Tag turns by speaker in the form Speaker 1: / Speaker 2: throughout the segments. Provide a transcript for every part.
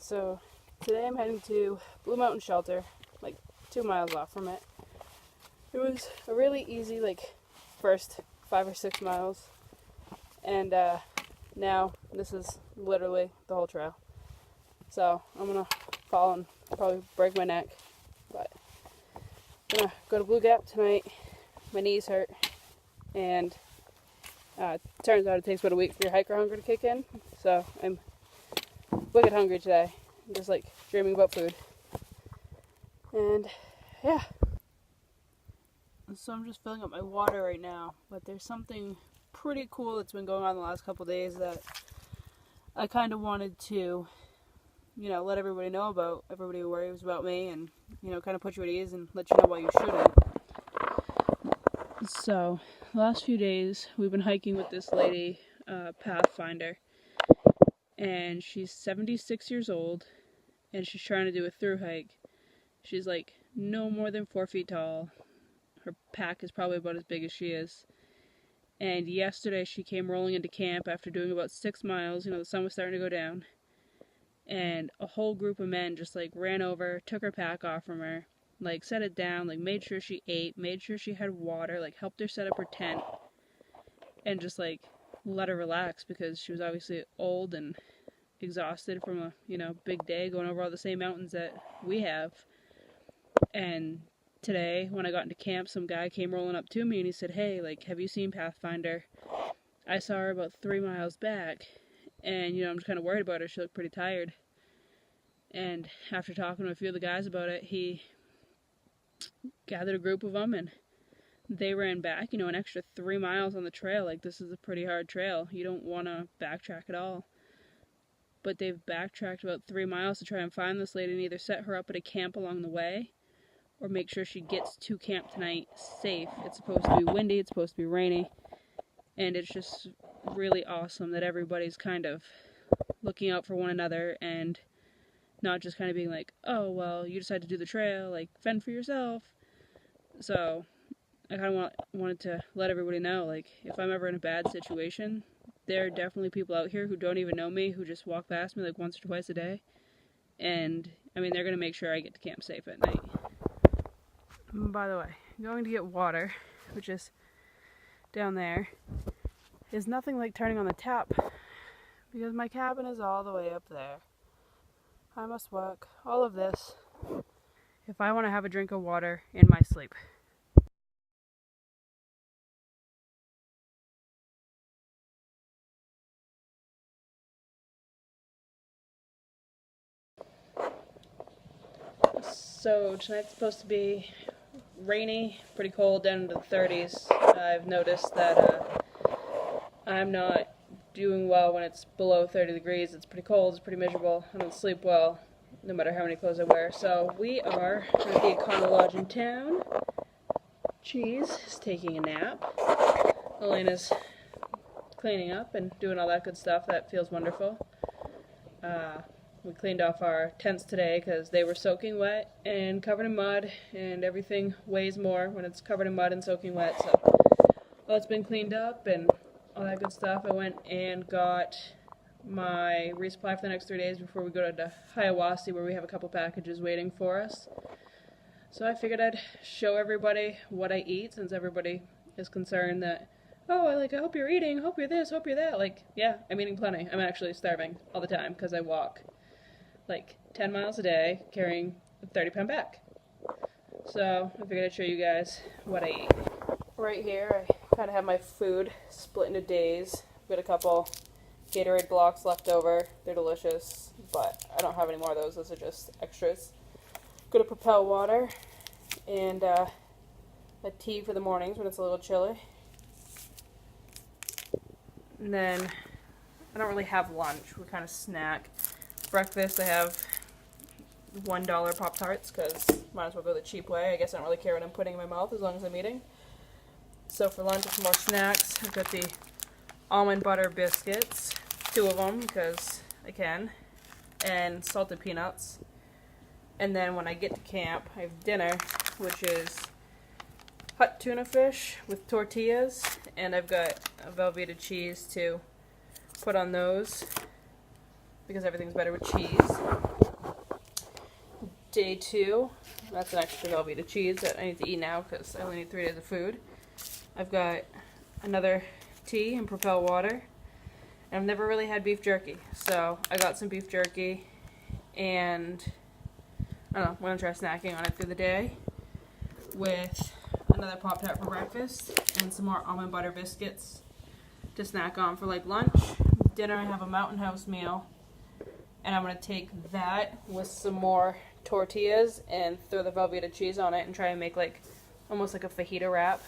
Speaker 1: So today I'm heading to Blue Mountain Shelter, like 2 miles off from it. It was a really easy, first 5 or 6 miles, and now this is literally the whole trail. So I'm gonna fall and probably break my neck, but I'm gonna go to Blue Gap tonight. My knees hurt, and turns out it takes about a week for your hiker hunger to kick in, so I'm wicked hungry today. I'm just dreaming about food. And yeah. So I'm just filling up my water right now, but there's something pretty cool that's been going on the last couple days that I kind of wanted to, let everybody know about. Everybody worries about me and, kind of put you at ease and let you know why you shouldn't. So, the last few days we've been hiking with this lady, Pathfinder, and she's 76 years old, and she's trying to do a through hike. She's no more than 4 feet tall. Her pack is probably about as big as she is. And yesterday she came rolling into camp after doing about 6 miles. The sun was starting to go down. And a whole group of men just ran over, took her pack off from her, set it down, made sure she ate, made sure she had water, helped her set up her tent, and just let her relax because she was obviously old and exhausted from a, big day going over all the same mountains that we have. And today, when I got into camp, some guy came rolling up to me and he said, "Hey, have you seen Pathfinder? I saw her about 3 miles back, and, I'm just kind of worried about her. She looked pretty tired." And after talking to a few of the guys about it, he gathered a group of them, and they ran back, an extra 3 miles on the trail. This is a pretty hard trail. You don't want to backtrack at all. But they've backtracked about 3 miles to try and find this lady and either set her up at a camp along the way or make sure she gets to camp tonight safe. It's supposed to be windy, it's supposed to be rainy, and it's just really awesome that everybody's kind of looking out for one another and not just kind of being "Oh, well, you decided to do the trail, fend for yourself." So I kind of wanted to let everybody know, if I'm ever in a bad situation, there are definitely people out here who don't even know me, who just walk past me once or twice a day, and they're going to make sure I get to camp safe at night. By the way, going to get water, which is down there, is nothing like turning on the tap, because my cabin is all the way up there. I must walk all of this if I want to have a drink of water in my sleep. So tonight's supposed to be rainy, pretty cold, down into the 30s. I've noticed that I'm not doing well when it's below 30 degrees. It's pretty cold, it's pretty miserable. I don't sleep well, no matter how many clothes I wear. So we are at the Econo Lodge in town. Cheese is taking a nap. Elena's cleaning up and doing all that good stuff. That feels wonderful. We cleaned off our tents today because they were soaking wet and covered in mud, and everything weighs more when it's covered in mud and soaking wet. So all it's been cleaned up and all that good stuff. I went and got my resupply for the next 3 days before we go to Hiawassee, where we have a couple packages waiting for us. So I figured I'd show everybody what I eat, since everybody is concerned that, "Oh, I hope you're eating, hope you're this, hope you're that." Yeah, I'm eating plenty. I'm actually starving all the time because I walk 10 miles a day carrying a 30-pound pack. So I figured I'd show you guys what I eat. Right here, I kind of have my food split into days. I've got a couple Gatorade blocks left over. They're delicious, but I don't have any more of those. Those are just extras. Got a Propel water and a tea for the mornings when it's a little chilly. And then I don't really have lunch. We kind of snack. Breakfast, I have $1 Pop-Tarts because might as well go the cheap way. I guess I don't really care what I'm putting in my mouth as long as I'm eating. So for lunch, it's more snacks. I've got the almond butter biscuits, 2 of them because I can, and salted peanuts. And then when I get to camp, I have dinner, which is hot tuna fish with tortillas, and I've got a Velveeta cheese to put on those, because everything's better with cheese. day 2. That's an extra Velveeta cheese that I need to eat now because I only need 3 days of food. I've got another tea and Propel water. And I've never really had beef jerky, so I got some beef jerky, and I don't know, I'm going to try snacking on it through the day with another Pop-Tart for breakfast and some more almond butter biscuits to snack on for like lunch. Dinner, I have a Mountain House meal, and I'm going to take that with some more tortillas and throw the Velveeta cheese on it and try and make like almost like a fajita wrap.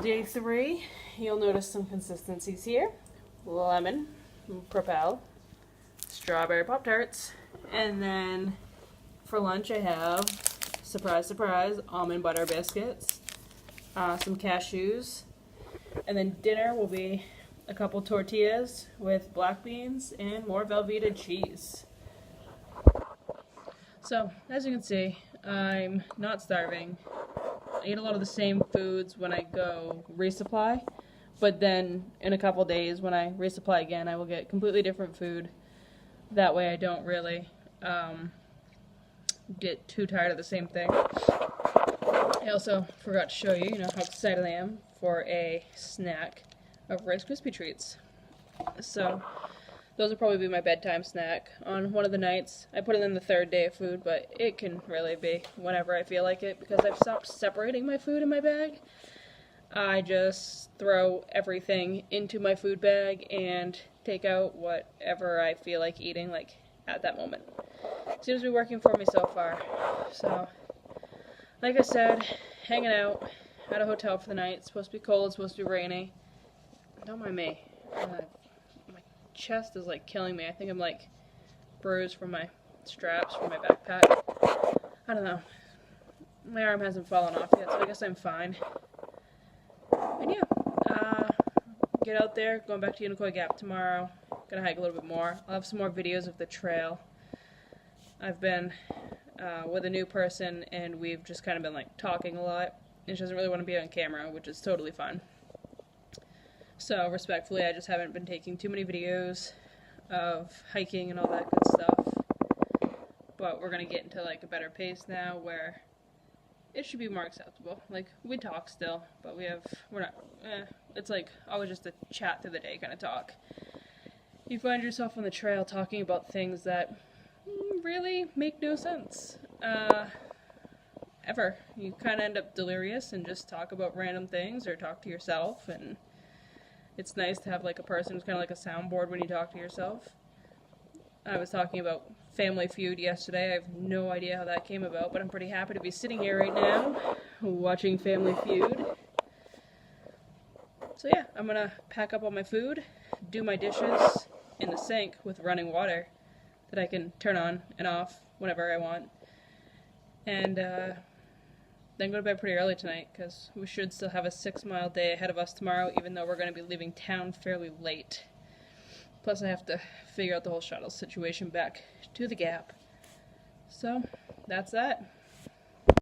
Speaker 1: Day 3, you'll notice some consistencies here. Lemon, Propel, strawberry Pop-Tarts, and then for lunch I have, surprise, surprise, almond butter biscuits, some cashews, and then dinner will be a couple tortillas with black beans and more Velveeta cheese. So, as you can see, I'm not starving. I eat a lot of the same foods when I go resupply, but then in a couple days when I resupply again, I will get completely different food. That way I don't really get too tired of the same thing. I also forgot to show you, how excited I am for a snack of Rice Krispie treats. So those will probably be my bedtime snack on one of the nights. I put it in the 3rd day of food, but it can really be whenever I feel like it because I've stopped separating my food in my bag. I just throw everything into my food bag and take out whatever I feel like eating, like, at that moment. Seems to be working for me so far. So, like I said, hanging out at a hotel for the night. It's supposed to be cold, it's supposed to be rainy. Don't mind me. My chest is like killing me. I think I'm like bruised from my straps from my backpack. I don't know. My arm hasn't fallen off yet, so I guess I'm fine. And yeah, get out there, going back to Unicoi Gap tomorrow. Gonna hike a little bit more. I'll have some more videos of the trail. I've been with a new person, and we've just kind of been like talking a lot, and she doesn't really want to be on camera, which is totally fine. So, respectfully, I just haven't been taking too many videos of hiking and all that good stuff. But we're going to get into, like, a better pace now where it should be more acceptable. Like, we talk still, but it's like always just a chat through the day kind of talk. You find yourself on the trail talking about things that really make no sense. Ever. You kind of end up delirious and just talk about random things or talk to yourself, and it's nice to have like a person who's kind of like a soundboard when you talk to yourself. I was talking about Family Feud yesterday. I have no idea how that came about, but I'm pretty happy to be sitting here right now watching Family Feud. So yeah, I'm gonna pack up all my food, do my dishes in the sink with running water that I can turn on and off whenever I want, and then go to bed pretty early tonight, because we should still have a 6-mile day ahead of us tomorrow, even though we're going to be leaving town fairly late. Plus I have to figure out the whole shuttle situation back to the Gap. So, that's that.